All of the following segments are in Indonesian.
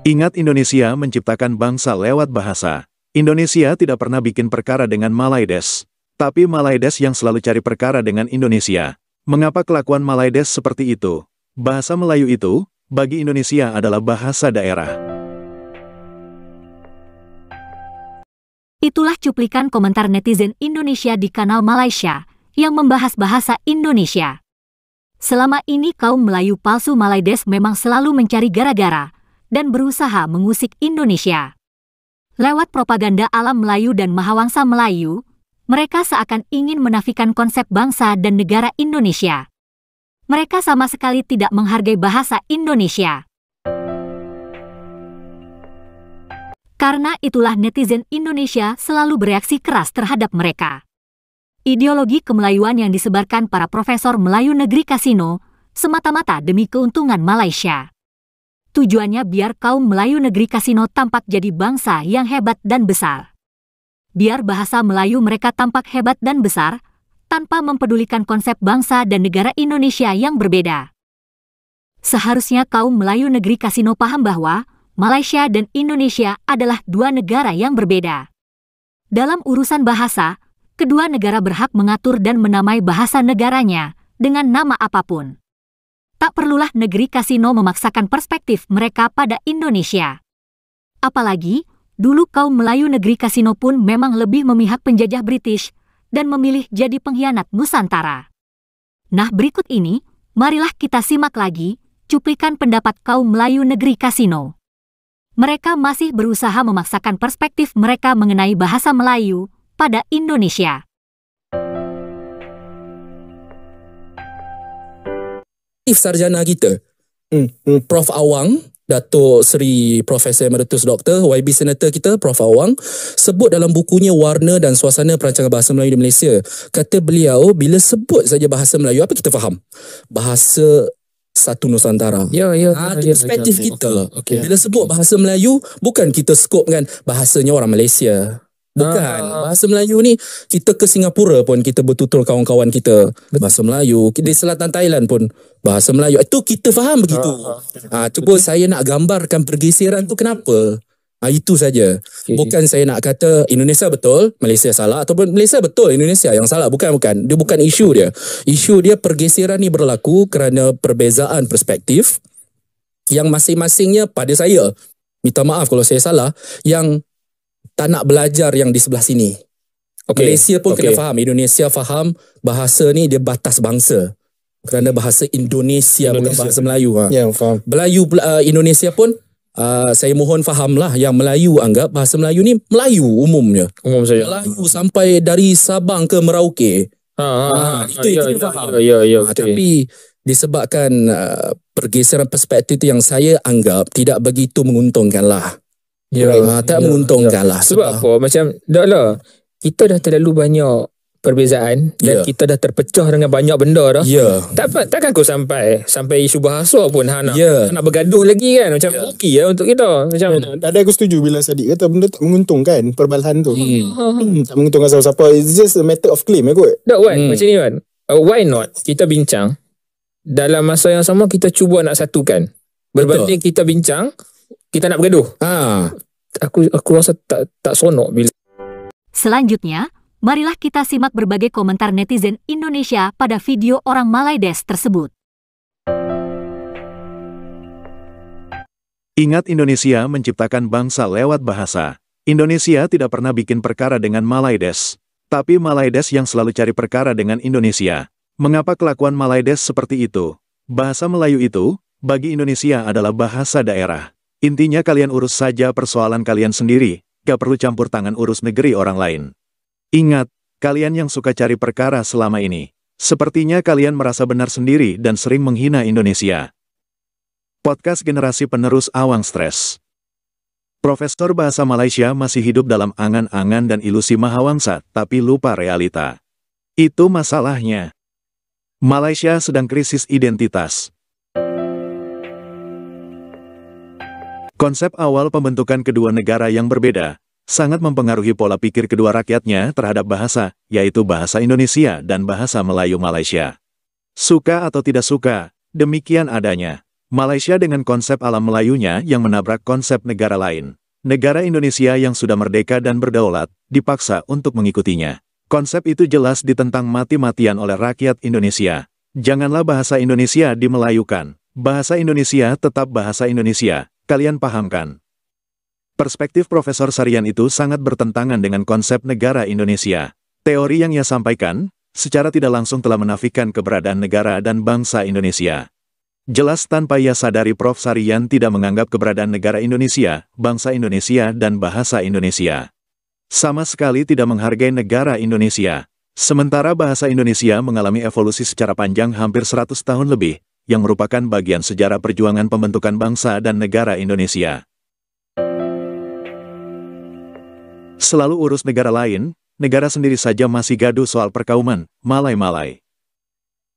Ingat, Indonesia menciptakan bangsa lewat bahasa. Indonesia tidak pernah bikin perkara dengan Malaides. Tapi Malaides yang selalu cari perkara dengan Indonesia. Mengapa kelakuan Malaides seperti itu? Bahasa Melayu itu, bagi Indonesia adalah bahasa daerah. Itulah cuplikan komentar netizen Indonesia di kanal Malaysia yang membahas bahasa Indonesia. Selama ini kaum Melayu palsu Malaides memang selalu mencari gara-gara dan berusaha mengusik Indonesia. Lewat propaganda alam Melayu dan Mahawangsa Melayu, mereka seakan ingin menafikan konsep bangsa dan negara Indonesia. Mereka sama sekali tidak menghargai bahasa Indonesia. Karena itulah netizen Indonesia selalu bereaksi keras terhadap mereka. Ideologi kemelayuan yang disebarkan para profesor Melayu negeri kasino semata-mata demi keuntungan Malaysia. Tujuannya biar kaum Melayu negeri kasino tampak jadi bangsa yang hebat dan besar. Biar bahasa Melayu mereka tampak hebat dan besar, tanpa mempedulikan konsep bangsa dan negara Indonesia yang berbeda. Seharusnya kaum Melayu negeri kasino paham bahwa Malaysia dan Indonesia adalah dua negara yang berbeda. Dalam urusan bahasa, kedua negara berhak mengatur dan menamai bahasa negaranya dengan nama apapun. Tak perlulah negeri kasino memaksakan perspektif mereka pada Indonesia. Apalagi, dulu kaum Melayu negeri kasino pun memang lebih memihak penjajah British dan memilih jadi pengkhianat Nusantara. Nah, berikut ini, marilah kita simak lagi cuplikan pendapat kaum Melayu negeri kasino. Mereka masih berusaha memaksakan perspektif mereka mengenai bahasa Melayu pada Indonesia. Sarjana kita, Prof. Awang, Datuk Seri Profesor Emeritus Dr. YB Senator kita, Prof. Awang, sebut dalam bukunya Warna dan Suasana Perancangan Bahasa Melayu di Malaysia. Kata beliau, bila sebut saja bahasa Melayu, apa kita faham? Bahasa satu Nusantara. Perspektif kita. Bila sebut bahasa Melayu, bukan kita skopkan bahasanya orang Malaysia. Bukan. Bahasa Melayu ni, kita ke Singapura pun kita bertutur kawan-kawan kita bahasa Melayu. Di selatan Thailand pun bahasa Melayu. Itu kita faham begitu. Cuba saya nak gambarkan pergeseran tu kenapa. Itu saja. Bukan saya nak kata Indonesia betul, Malaysia salah, ataupun Malaysia betul, Indonesia yang salah. Bukan. Dia bukan isu dia. Isu dia pergeseran ni berlaku kerana perbezaan perspektif yang masing-masingnya pada saya, minta maaf kalau saya salah, yang tak nak belajar yang di sebelah sini. Malaysia pun kena faham, Indonesia faham bahasa ni dia batas bangsa. Kerana bahasa Indonesia bukan bahasa Melayu. Faham. Melayu Indonesia pun saya mohon fahamlah yang Melayu anggap bahasa Melayu ni Melayu umumnya. Umum saja. Melayu sampai dari Sabang ke Merauke. Itu kita faham. Tapi disebabkan pergeseran perspektif itu yang saya anggap tidak begitu menguntungkan lah. Tak menguntungkan lah. Sebab apa? Macam dah lah, kita dah terlalu banyak perbezaan dan kita dah terpecah dengan banyak benda dah. Takkan kau sampai isu bahasa pun nak bergaduh lagi kan. Macam okey lah untuk kita. Macam ada aku setuju bila Sadiq kata benda tak menguntungkan perbalahan tu. Tak menguntungkan siapa-siapa. It's just a matter of claim kot. Macam ni kan. Why not kita bincang dalam masa yang sama kita cuba nak satukan. Berbanding kita bincang kita nak bergaduh. Aku rasa tak sonok bila. Selanjutnya, marilah kita simak berbagai komentar netizen Indonesia pada video orang Malaides tersebut. Ingat, Indonesia menciptakan bangsa lewat bahasa. Indonesia tidak pernah bikin perkara dengan Malaides. Tapi Malaides yang selalu cari perkara dengan Indonesia. Mengapa kelakuan Malaides seperti itu? Bahasa Melayu itu, bagi Indonesia adalah bahasa daerah. Intinya kalian urus saja persoalan kalian sendiri, gak perlu campur tangan urus negeri orang lain. Ingat, kalian yang suka cari perkara selama ini, sepertinya kalian merasa benar sendiri dan sering menghina Indonesia. Podcast generasi penerus Awang Stres. Profesor Bahasa Malaysia masih hidup dalam angan-angan dan ilusi Mahawangsa, tapi lupa realita. Itu masalahnya. Malaysia sedang krisis identitas. Konsep awal pembentukan kedua negara yang berbeda, sangat mempengaruhi pola pikir kedua rakyatnya terhadap bahasa, yaitu bahasa Indonesia dan bahasa Melayu Malaysia. Suka atau tidak suka, demikian adanya. Malaysia dengan konsep alam Melayunya yang menabrak konsep negara lain. Negara Indonesia yang sudah merdeka dan berdaulat, dipaksa untuk mengikutinya. Konsep itu jelas ditentang mati-matian oleh rakyat Indonesia. Janganlah bahasa Indonesia dimelayukan. Bahasa Indonesia tetap bahasa Indonesia, kalian pahamkan. Perspektif Profesor Sarian itu sangat bertentangan dengan konsep negara Indonesia. Teori yang ia sampaikan, secara tidak langsung telah menafikan keberadaan negara dan bangsa Indonesia. Jelas tanpa ia sadari Prof. Sarian tidak menganggap keberadaan negara Indonesia, bangsa Indonesia dan bahasa Indonesia. Sama sekali tidak menghargai negara Indonesia. Sementara bahasa Indonesia mengalami evolusi secara panjang hampir 100 tahun lebih, yang merupakan bagian sejarah perjuangan pembentukan bangsa dan negara Indonesia. Selalu urus negara lain, negara sendiri saja masih gaduh soal perkauman, malai-malai.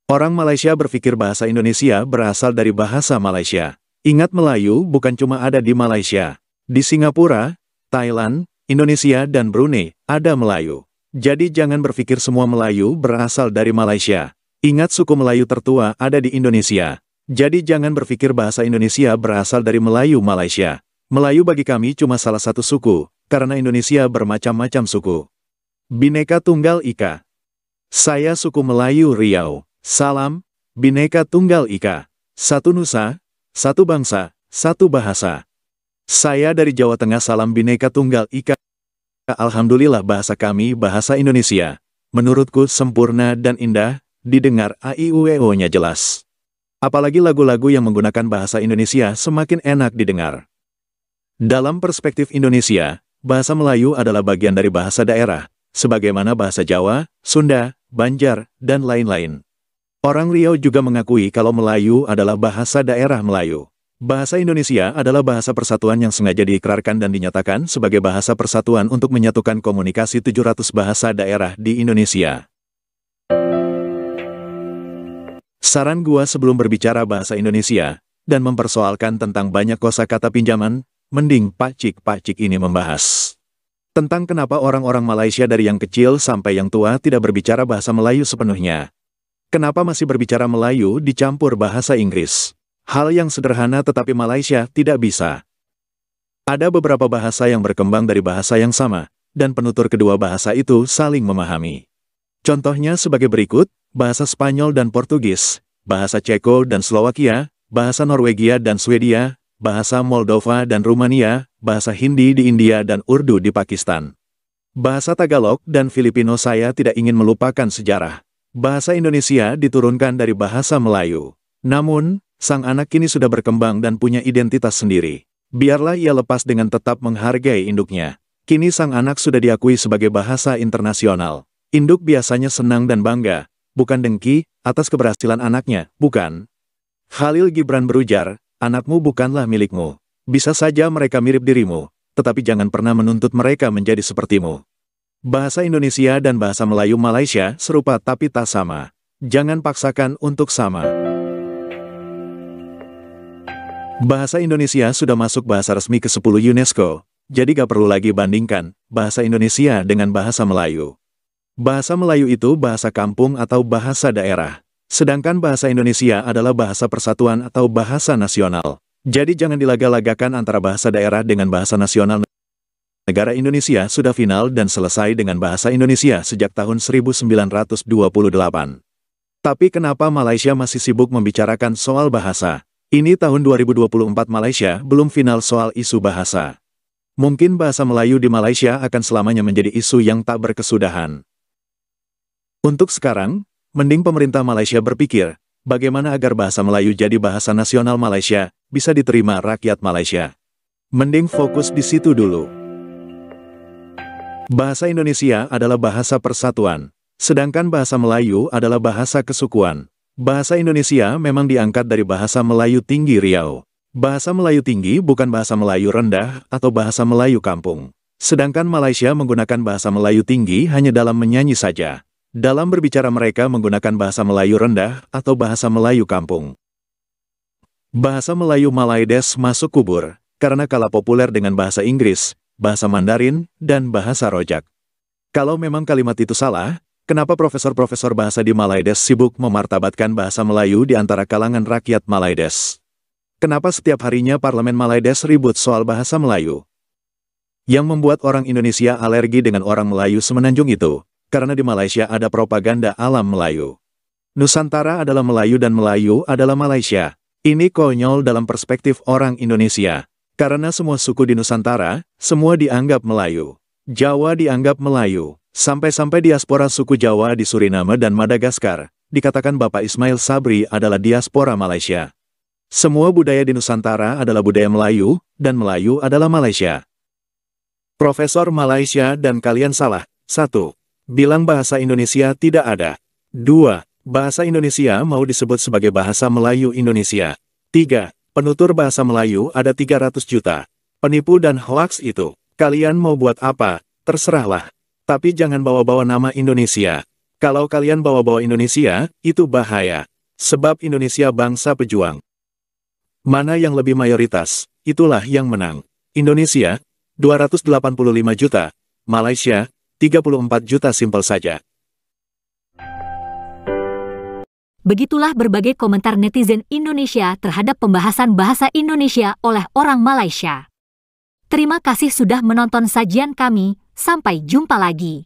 Orang Malaysia berpikir bahasa Indonesia berasal dari bahasa Malaysia. Ingat Melayu bukan cuma ada di Malaysia. Di Singapura, Thailand, Indonesia dan Brunei, ada Melayu. Jadi jangan berpikir semua Melayu berasal dari Malaysia. Ingat suku Melayu tertua ada di Indonesia. Jadi jangan berpikir bahasa Indonesia berasal dari Melayu Malaysia. Melayu bagi kami cuma salah satu suku, karena Indonesia bermacam-macam suku. Bhinneka Tunggal Ika. Saya suku Melayu Riau. Salam, Bhinneka Tunggal Ika. Satu nusa, satu bangsa, satu bahasa. Saya dari Jawa Tengah, salam Bhinneka Tunggal Ika. Alhamdulillah bahasa kami bahasa Indonesia. Menurutku sempurna dan indah, didengar AIUEO-nya jelas. Apalagi lagu-lagu yang menggunakan bahasa Indonesia semakin enak didengar. Dalam perspektif Indonesia, bahasa Melayu adalah bagian dari bahasa daerah, sebagaimana bahasa Jawa, Sunda, Banjar, dan lain-lain. Orang Riau juga mengakui kalau Melayu adalah bahasa daerah Melayu. Bahasa Indonesia adalah bahasa persatuan yang sengaja diikrarkan dan dinyatakan sebagai bahasa persatuan untuk menyatukan komunikasi 700 bahasa daerah di Indonesia. Saran gua sebelum berbicara bahasa Indonesia, dan mempersoalkan tentang banyak kosakata pinjaman, mending Pak Cik ini membahas tentang kenapa orang-orang Malaysia dari yang kecil sampai yang tua tidak berbicara bahasa Melayu sepenuhnya. Kenapa masih berbicara Melayu dicampur bahasa Inggris? Hal yang sederhana tetapi Malaysia tidak bisa. Ada beberapa bahasa yang berkembang dari bahasa yang sama, dan penutur kedua bahasa itu saling memahami. Contohnya sebagai berikut, bahasa Spanyol dan Portugis, bahasa Ceko dan Slovakia, bahasa Norwegia dan Swedia, bahasa Moldova dan Rumania, bahasa Hindi di India dan Urdu di Pakistan. Bahasa Tagalog dan Filipino. Saya tidak ingin melupakan sejarah. Bahasa Indonesia diturunkan dari bahasa Melayu. Namun, sang anak kini sudah berkembang dan punya identitas sendiri. Biarlah ia lepas dengan tetap menghargai induknya. Kini sang anak sudah diakui sebagai bahasa internasional. Induk biasanya senang dan bangga, bukan dengki, atas keberhasilan anaknya, bukan. Khalil Gibran berujar, anakmu bukanlah milikmu. Bisa saja mereka mirip dirimu, tetapi jangan pernah menuntut mereka menjadi sepertimu. Bahasa Indonesia dan bahasa Melayu Malaysia serupa tapi tak sama. Jangan paksakan untuk sama. Bahasa Indonesia sudah masuk bahasa resmi ke-10 UNESCO, jadi gak perlu lagi bandingkan bahasa Indonesia dengan bahasa Melayu. Bahasa Melayu itu bahasa kampung atau bahasa daerah. Sedangkan bahasa Indonesia adalah bahasa persatuan atau bahasa nasional. Jadi jangan dilaga-lagakan antara bahasa daerah dengan bahasa nasional. Negara Indonesia sudah final dan selesai dengan bahasa Indonesia sejak tahun 1928. Tapi kenapa Malaysia masih sibuk membicarakan soal bahasa? Ini tahun 2024 Malaysia belum final soal isu bahasa. Mungkin bahasa Melayu di Malaysia akan selamanya menjadi isu yang tak berkesudahan. Untuk sekarang, mending pemerintah Malaysia berpikir, bagaimana agar bahasa Melayu jadi bahasa nasional Malaysia, bisa diterima rakyat Malaysia. Mending fokus di situ dulu. Bahasa Indonesia adalah bahasa persatuan, sedangkan bahasa Melayu adalah bahasa kesukuan. Bahasa Indonesia memang diangkat dari bahasa Melayu Tinggi Riau. Bahasa Melayu Tinggi bukan bahasa Melayu rendah atau bahasa Melayu kampung. Sedangkan Malaysia menggunakan bahasa Melayu Tinggi hanya dalam menyanyi saja. Dalam berbicara mereka menggunakan bahasa Melayu rendah atau bahasa Melayu kampung. Bahasa Melayu Malaides masuk kubur, karena kalah populer dengan bahasa Inggris, bahasa Mandarin, dan bahasa Rojak. Kalau memang kalimat itu salah, kenapa profesor-profesor bahasa di Malaides sibuk memartabatkan bahasa Melayu di antara kalangan rakyat Malaides? Kenapa setiap harinya parlemen Malaides ribut soal bahasa Melayu? Yang membuat orang Indonesia alergi dengan orang Melayu semenanjung itu, karena di Malaysia ada propaganda alam Melayu. Nusantara adalah Melayu dan Melayu adalah Malaysia. Ini konyol dalam perspektif orang Indonesia. Karena semua suku di Nusantara, semua dianggap Melayu. Jawa dianggap Melayu. Sampai-sampai diaspora suku Jawa di Suriname dan Madagaskar, dikatakan Bapak Ismail Sabri adalah diaspora Malaysia. Semua budaya di Nusantara adalah budaya Melayu, dan Melayu adalah Malaysia. Profesor Malaysia dan kalian salah. 1. Bilang bahasa Indonesia tidak ada. 2. Bahasa Indonesia mau disebut sebagai bahasa Melayu Indonesia. 3. Penutur bahasa Melayu ada 300 juta. Penipu dan hoaks itu. Kalian mau buat apa? Terserahlah. Tapi jangan bawa-bawa nama Indonesia. Kalau kalian bawa-bawa Indonesia, itu bahaya. Sebab Indonesia bangsa pejuang. Mana yang lebih mayoritas, itulah yang menang. Indonesia, 285 juta. Malaysia, 34 juta simpel saja. Begitulah berbagai komentar netizen Indonesia terhadap pembahasan bahasa Indonesia oleh orang Malaysia. Terima kasih sudah menonton sajian kami, sampai jumpa lagi.